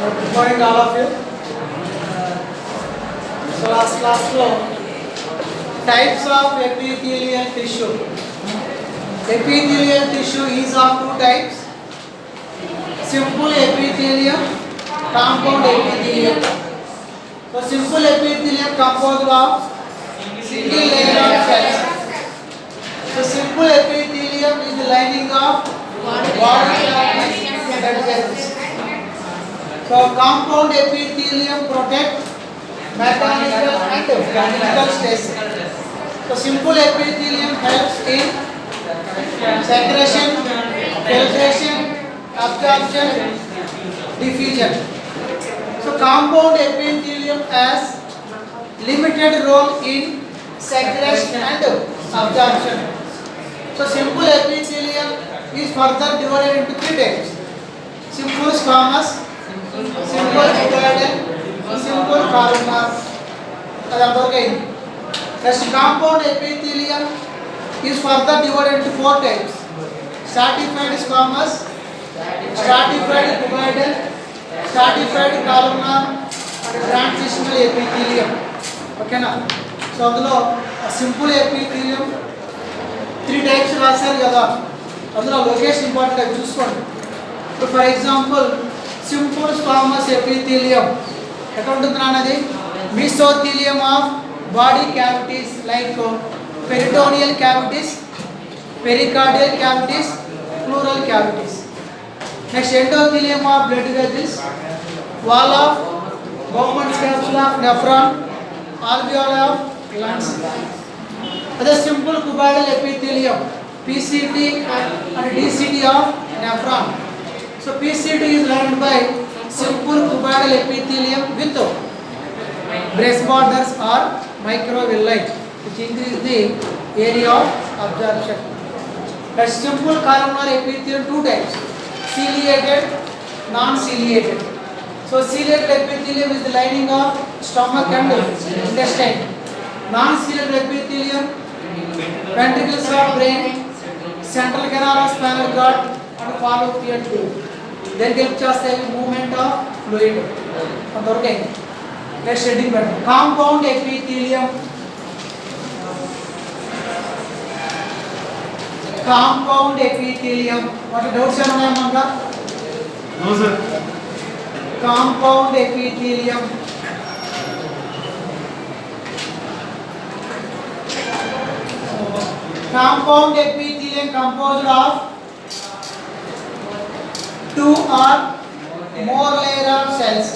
Good morning all of you. So last class lo types of epithelial tissue. Epithelial tissue is of two types. Simple epithelium, compound epithelium. So simple epithelium composed of single layer of cells. So simple epithelium is the lining of body cavities and blood vessels. So compound epithelium protect mechanical and chemical stasis. So simple epithelium helps in secretion, filtration, absorption, diffusion. So compound epithelium has limited role in secretion and absorption. So simple epithelium is further divided into three types: simple squamous, simple cuboidal, simple columnar. Next, compound epithelium is further divided into four types: stratified squamous, stratified cuboidal, stratified columnar, and transitional epithelium. Okay na? So అందులో simple epithelium three types రాశారు కదా, అందులో location important అవి చూసుకోండి. ఇప్పుడు for example simple squamous epithelium ఎక్కడ ఉంటుంది అన్నది mesothelium of body cavities like peritoneal cavities, pericardial cavities, pleural cavities. Next endothelium of blood vessels, wall of Bowman's capsule of nephron, alveoli of lungs. Other simple cuboidal epithelium, PCT and DCT of nephron. So PCT is lined by simple cuboidal epithelium with breast borders or microvilli, which increase the area of absorption. The simple columnar epithelium two types: ciliated, non-ciliated. So ciliated epithelium is the lining of stomach and intestine. Non-ciliated epithelium, ventricles of brain, central canal of spinal cord and fallopian tube. Then help just a movement of fluid. Okay. Next heading better. Compound epithelium. Compound epithelium. What doubts are there, Manka? No sir. Compound epithelium. Compound epithelium composed of two or more layer of cells.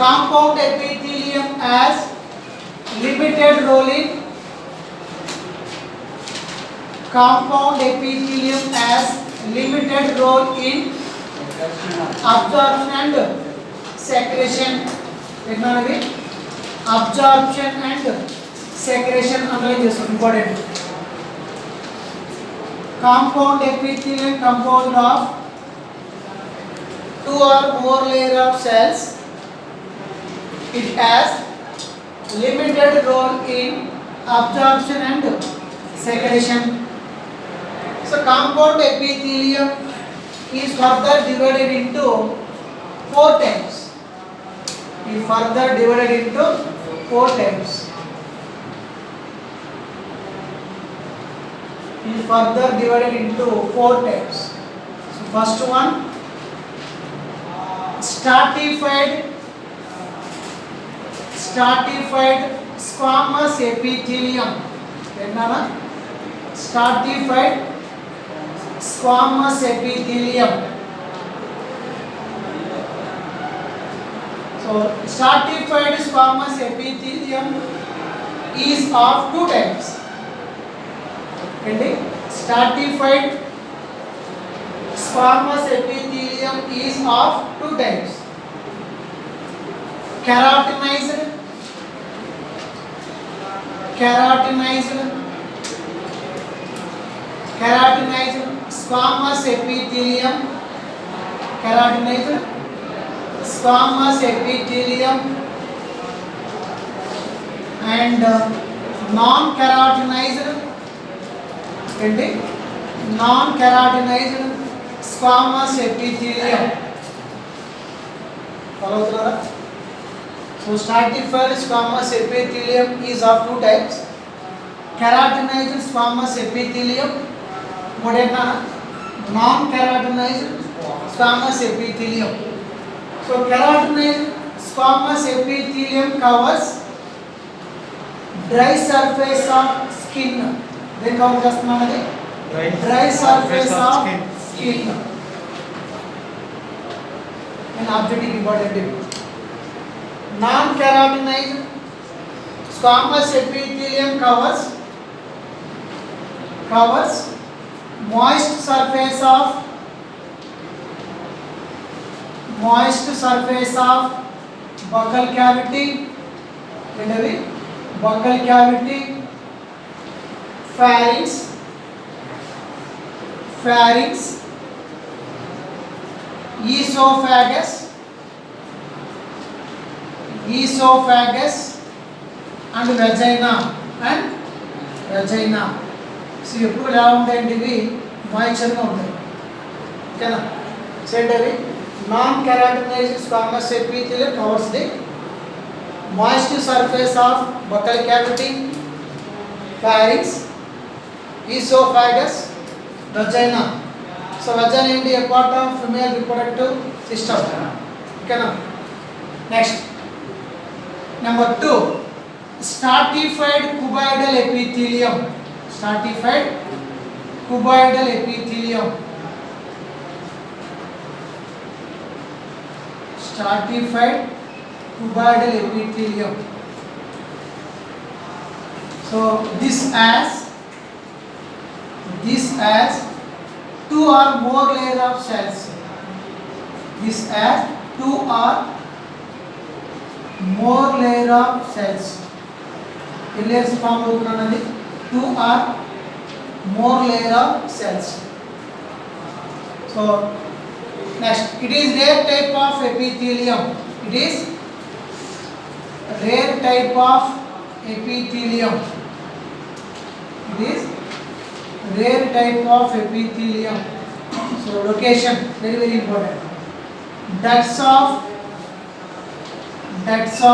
Compound epithelium has limited role in compound epithelium has limited role in absorption and secretion. Absorption and secretion is important. Compound epithelium composed of two or more layer of cells. It has limited role in absorption and secretion. So compound epithelium is further divided into four types. Is further divided into four types. Is further divided into four types. So first one, stratified squamous epithelium. Stratified squamous epithelium. So stratified squamous epithelium is of two types. Stratified squamous epithelium is of two types: keratinized squamous epithelium, keratinized squamous epithelium, and non-keratinized non-keratinized squamous epithelium. Follow అవుతున్నారా? So stratified squamous epithelium is of two types. Keratinized squamous epithelium, moderna non-keratinized squamous epithelium. So keratinized squamous epithelium covers dry surface of skin. Then cover చేస్తున్నానది dry surface of skin. An objective important. Non-keratinized squamous epithelium covers moist surface of buccal cavity, buccal cavity, pharynx, esophagus and vagina. So ఎప్పుడు ఎలా ఉంటాయండి ఇవి మాయిశ్చర్గా ఉంటాయి ఓకేనా సెంటరీ non keratinized squamous epithelium covers the moist surface of buccal cavity pharynx esophagus vagina so vagina ఏంటి a part of female reproductive system ఓకేనా next number 2 stratified cuboidal epithelium stratified cuboidal epithelium. Stratified cuboidal epithelium. So this has 2 or more layers of cells. This has 2 or more layers of cells. Layers form అవుతున్నది 2 or more layer of cells. So next, it is rare type of epithelium. It is rare type of epithelium. It is rare type of epithelium. So location very important. Ducts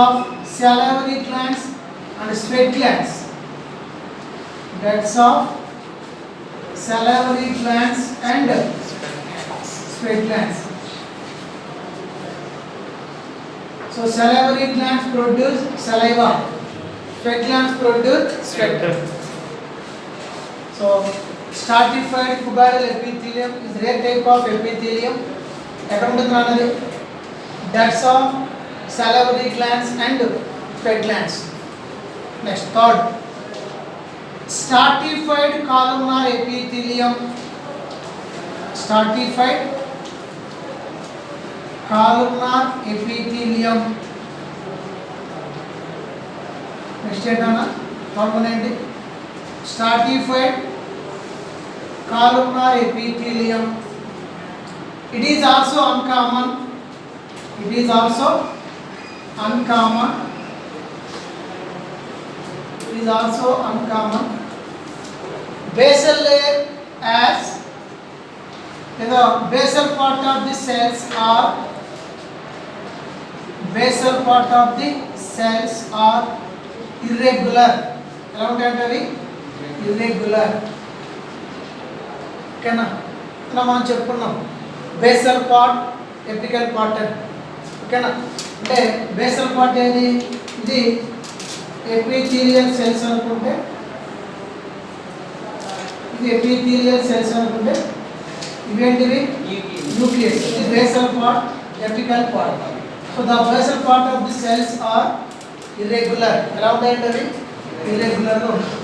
of salivary glands and sweat glands. Ducts of salivary glands and sweat glands. So salivary glands produce saliva, sweat glands produce sweat. So stratified cuboidal epithelium is rare type of epithelium. Ekamundunadi ducts of salivary glands and sweat glands. Next, third, stratified columnar epithelium. Stratified columnar epithelium. Next ఏంటన్నా component stratified columnar epithelium. It is also uncommon. Basal layer as the basal part of the cells are irregular. ఎలా ఉంటాయంటే irregular. ఓకేనా ఇలా మనం చెప్పుకున్నాం basal part apical part అని ఓకేనా అంటే బేసల్ పార్ట్ ఏది ఇది ఎపిథీలియల్ సెల్స్ అనుకుంటే ఇవేంటివి న్యూక్లియస్ ఇది basal part apical part so the basal part of the cells are irregular. ఎలా ఉంటాయంటే అవి irregular గా ఉంటాయి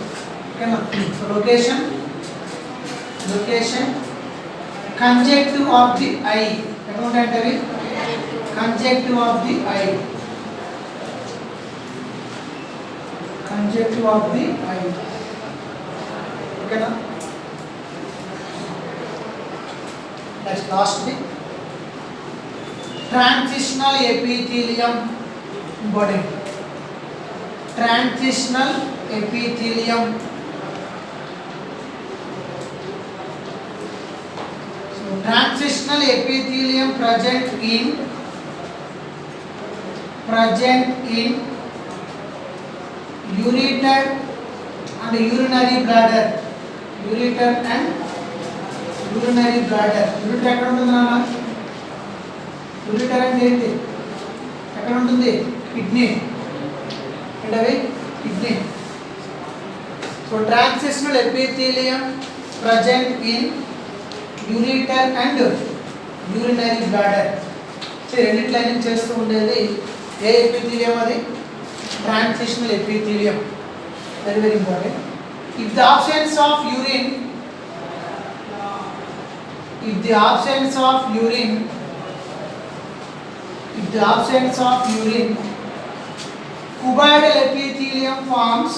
ఓకేనా so location conjunctive of the eye. ఎలా ఉంటాయంటే అవి conjunctive of the eye. ఓకేనా next last the transitional epithelium body. Transitional epithelium. So transitional epithelium present in present in ureter and urinary bladder. Ureter and urinary bladder. Ureter ఎక్కడ ఉంటుంది నాన్న? Ureter అంటే ఏంటి? ఎక్కడ ఉంటుంది? కిడ్నీ. ఏంటవి? Kidney. So transitional epithelium present in ureter and urinary bladder. So రెండిటి lining చేస్తూ ఉండేది ఏ ఎపిథీలియం? అది transitional epithelium. Very very important. If the absence of urine cuboidal epithelium forms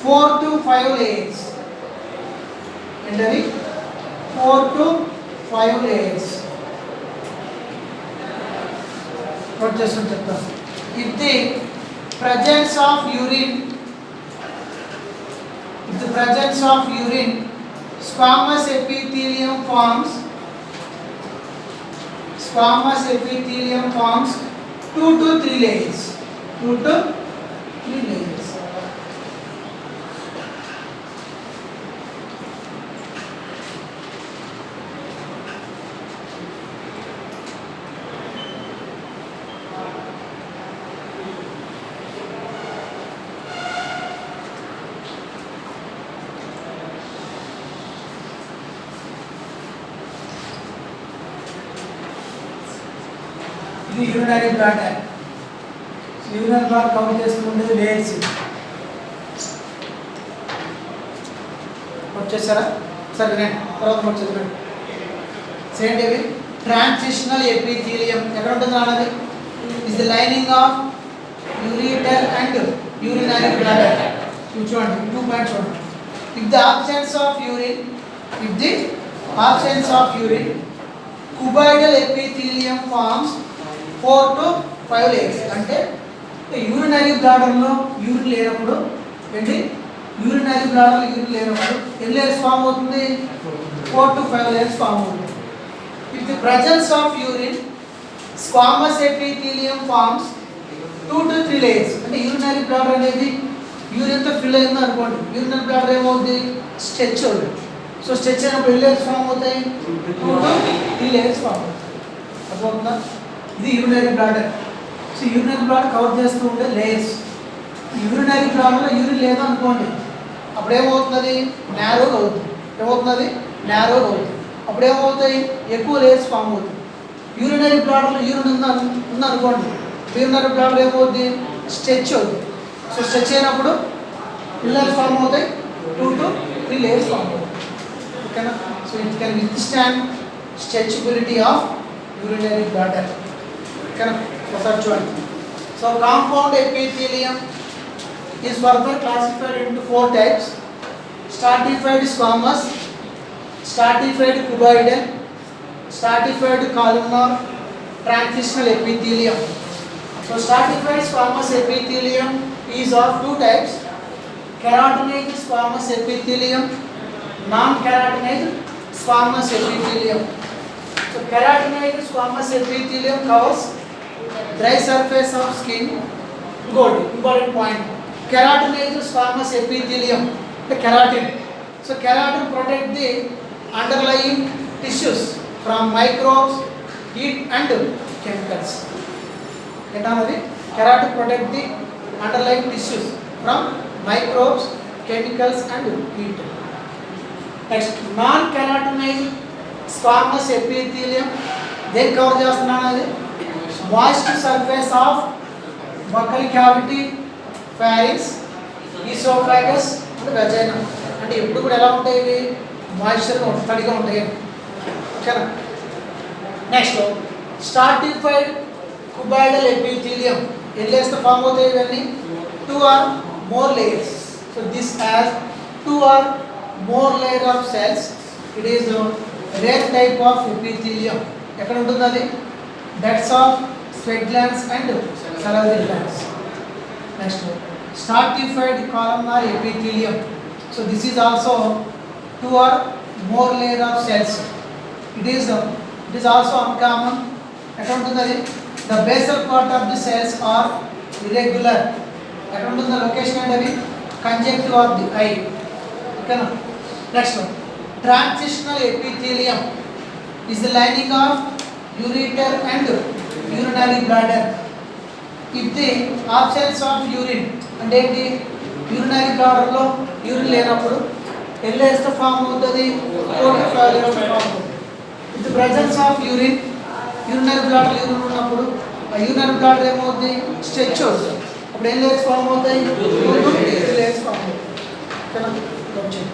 4 to 5 layers. ఏంటది? 4 to 5 layers. నోట్ చేసుకొని చెప్తాను. If the presence of urine squamous epithelium forms 2 to 3 layers. 2 to 3 layers. ఇది urinary bladder. Urinary bladder cover చేస్తుండేది layers. వచ్చేసారా? సరే వినండి, తర్వాత వచ్చేది సేమ్ ఇవి ట్రాన్సిషనల్ ఎపిథీలియం ఎక్కడ ఉంటుంది అన్నది? Is the lining of ureter and urinary bladder. చూడండి 2 పాయింట్స్ చూడండి. If the absence of urine cuboidal epithelium forms 4 to 5 layers. అంటే యూరినరీ బ్లాడర్లో యూరిన్ లేనప్పుడు ఏంటి? యూరినరీ బ్లాడర్లో యూరిన్ లేనప్పుడు ఎన్ని లేయర్స్ ఫామ్ అవుతుంది? 4 to 5 layers ఫామ్ అవుతుంది. If the presence of urine squamous epithelium forms 2 to 3 layers. అంటే యూరినరీ బ్లాడర్ అనేది యూరిన్తో fill అయింది అనుకోండి. యూరినరీ బ్లాడర్ ఏమవుతుంది? స్ట్రెచ్ అవుతుంది. సో స్ట్రెచ్ అయినప్పుడు ఎన్ని లేయర్స్ ఫామ్ అవుతాయి? 2 to 3 layers ఫామ్ అవుతాయి. అర్థమవుతుందా? ఇది urinary bladder. So urinary bladder cover చేస్తూ ఉండే లేయర్స్. యూరినరీ బ్లాడర్లో యూరిన్ లేదు అనుకోండి, అప్పుడు ఏమవుతుంది? నారోగా అవుతుంది. ఏమవుతుంది? నారోగా అవుతుంది. అప్పుడు ఏమవుతాయి? ఎక్కువ లేయర్స్ ఫామ్ అవుతుంది. యూరినరీ బ్లాడర్లో యూరిన్ ఉందనుకోండి, యూరినరీ బ్లాడర్ ఏమవుతుంది? స్ట్రెచ్ అవుతుంది. సో స్ట్రెచ్ అయినప్పుడు లేయర్స్ ఫామ్ అవుతాయి. 2 to 3 లేయర్స్ ఫామ్ అవుతాయి. ఓకేనా? So it can withstand stretchability of urinary bladder. Okay, so compound epithelium is further classified into 4 types: stratified squamous, stratified cuboidal, stratified columnar, transitional epithelium. So stratified squamous epithelium is of 2 types: keratinized squamous epithelium, non-keratinized squamous epithelium. So keratinized squamous epithelium covers dry surface of skin. Good, important point. Keratinized squamous epithelium, the keratin. So keratin protect the underlying tissues from microbes, heat and chemicals. Keratin protect the underlying tissues from microbes, chemicals and heat. Next, non-keratinized squamous epithelium then cover చేస్తున్నాను moist surface of buccal cavity, pharynx, esophagus and vagina. అంటే ఎప్పుడు కూడా ఎలా ఉంటాయి? ఇవి మాయిశ్చర్గా తడిగా ఉంటాయి. ఓకేనా? Next stratified cuboidal epithelium. ఎన్ని లేయర్స్ ఫామ్ అవుతాయి ఇవన్నీ? 2 or more layers. So this has 2 or more layer of cells. It is a rare type of epithelium. ఎక్కడ ఉంటుంది అది? That's of sweat glands and salivary glands. Next, stratified columnar epithelium. So this is also 2 or more layer of cells. It is also uncommon. The basal part of the cells are irregular. The location and conjunctive of the eye. Okay. Next one. Transitional epithelium is the lining of ureter and urinary bladder. If the absence of urine and the urinary bladder lo urine లేనప్పుడు ఎల్లేస్త form అవుతుంది, కోటిఫాలియస్ form అవుతుంది. If the presence of urine, urinary bladder urine ఉన్నప్పుడు ఆ urinary bladder ఏమవుతుంది, stretch అవుతుంది. అప్పుడు ఏం layers form అవుతాయి, లేయర్స్ ఫామ్ అవుతాయి. ఓకేనా? వచ్చేది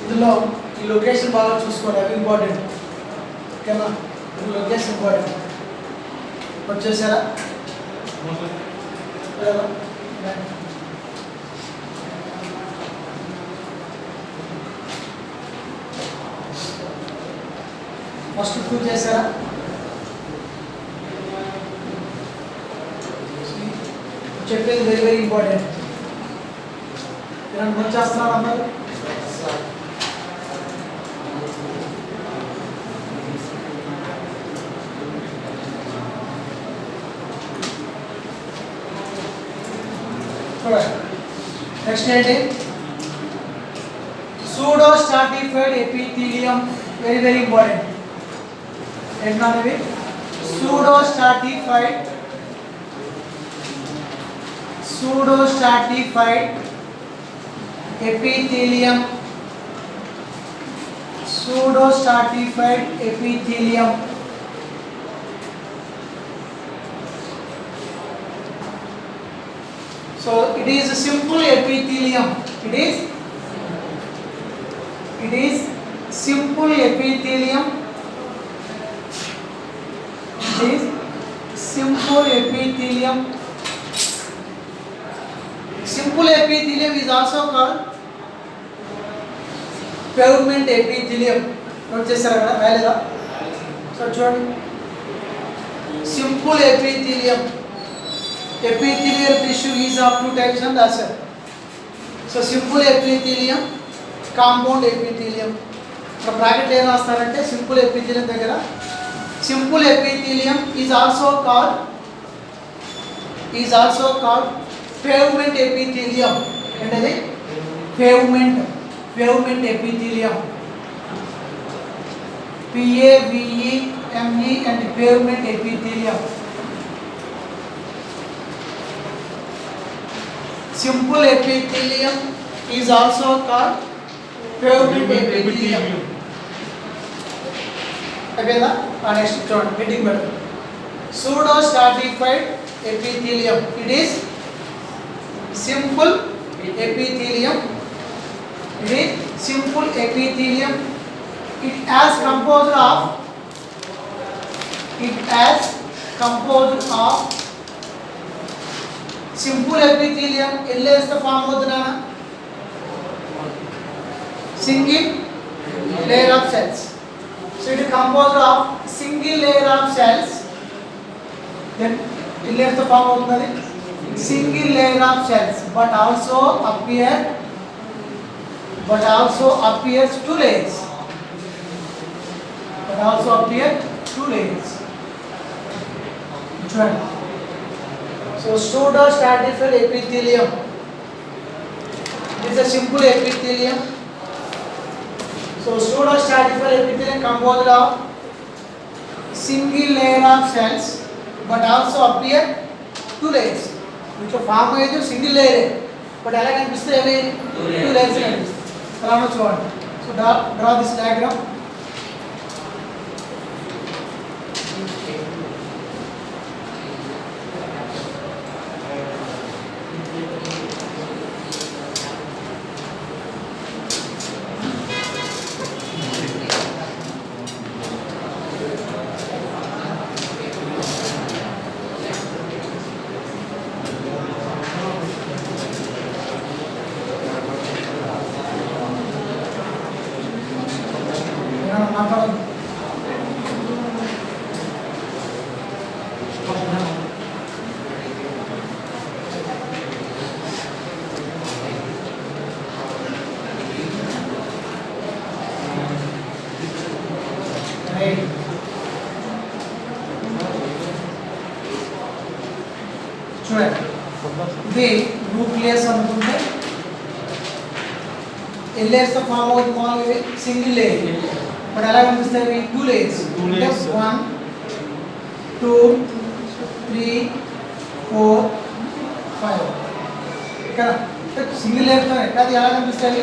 ఇందులో ఈ లొకేషన్ బాగా చూసుకోండి, అవి ఇంపార్టెంట్. ఓకేనా? ఈ లొకేషన్ ఇంపార్టెంట్. వచ్చేసారా? ఫస్ట్ 2 చేశారా? చెప్పేది వెరీ వెరీ ఇంపార్టెంట్. నోట్ చేస్తున్నారు అన్నారు. నెక్స్ట్ ఏంటి? Pseudo stratified epithelium, very very important. ఏంటనేవి? Pseudo stratified epithelium, pseudo stratified epithelium. So it is a simple epithelium. It is simple epithelium. It is simple epithelium. Simple epithelium is also called pavement epithelium. Note చేశారా కదా, రాయలేదా? So చూడండి, simple epithelium. Epithelial tissue is of 2 types and asset. So simple epithelium, compound epithelium. ఇక్కడ bracket ఏం రాస్తారంటే simple epithelium దగ్గర simple epithelium is also called pavement epithelium. ఏంటది? pavement epithelium. PAVEME and pavement epithelium. Simple epithelium is also called pavement epithelium. Again, next చూడండి, heading పెడతాం. Pseudo stratified epithelium. It is simple epithelium. It is simple epithelium. It as composed of simple epithelium. ఎల్ల వేస్తే form అవుతుందా? Single layer of cells. So it is composed of single layer of cells. Then ఎల్ల వేస్తే form అవుతుంది? Single layer of cells, but also appears 2 layers. but also appear two layers. Which one? So pseudostratified epithelium. It is a simple epithelium. So pseudostratified epithelium composed of single layer of cells, but also appear two layers. Which form is single layer, but ఎలా కనిపిస్తాయి అవి two layers కనిపిస్తాయి. ఎలా ఉందో చూడండి. So draw this diagram. చూడండి, ఇది nucleus అనుకుంటే ఎల్లేర్స్ ఫామ్ అవుతుంది. మామూలుగా సింగిల్ లేయర్, బట్ ఎలా కనిపిస్తాయి టూ లేయర్స్. 1 2 3 4 5 ఇక్కడ సింగిల్ లేయర్తో అది ఎలా కనిపిస్తాయి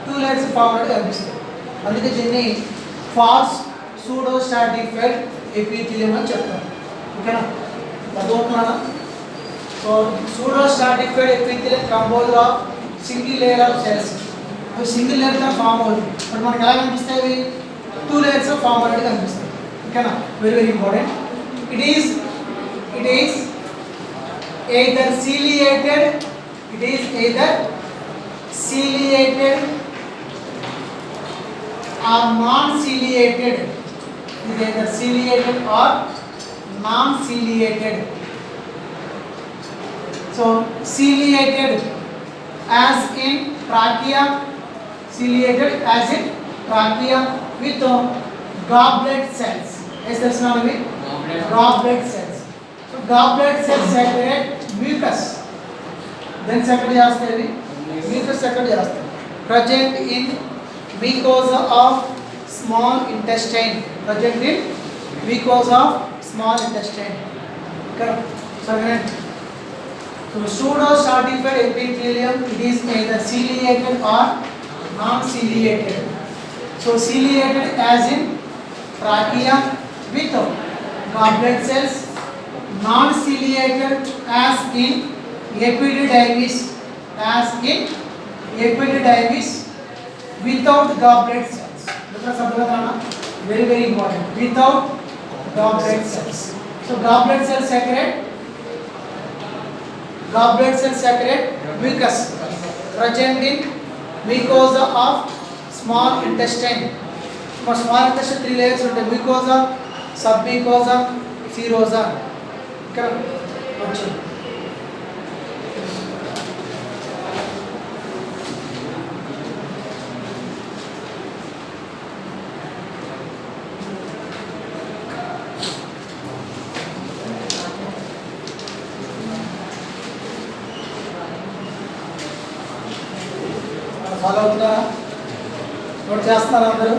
టూ లేయర్స్ ఫామ్ అవుట్ కనిపిస్తాయి. అందుకే దీన్ని ఫాల్స్ pseudostratified epithelium అని చెప్తారు. ఓకేనా, అర్థమవుతుందా? So pseudostratified epithelium composed of single layer of cells. అవి సింగిల్ లేయర్తో ఫామ్ అవుతుంది, బట్ మనకి ఎలా కనిపిస్తాయి టూ లేయర్స్ ఫామ్ అవుట్ కనిపిస్తాయి. ఓకేనా, very very important. It is either ciliated, it is either ciliated or non-ciliated. It is either ciliated or non-ciliated. So ciliated as in trachea, ciliated as in trachea with goblet cells. Yes, that's not me. Goblet cells. So goblet cells secrete mucus. Then secrete చేస్తాయి mucus secrete చేస్తాయి. Present in mucosa of small intestine. Present in mucosa of small intestine. Correct. So again, so pseudostratified epithelium, it is either ciliated or non-ciliated. So ciliated as in trachea with goblet cells, non-ciliated as in epididymis, without goblet cells. Because very very important, without goblet cells. So goblet cells secrete mucus present in mucosa of small intestine. Small intestine three layers ఉంటాయి, mucosa, submucosa, serosa. ఇక్కడ వచ్చి follow అవుతున్నారా? Note చేస్తున్నారా అందరూ?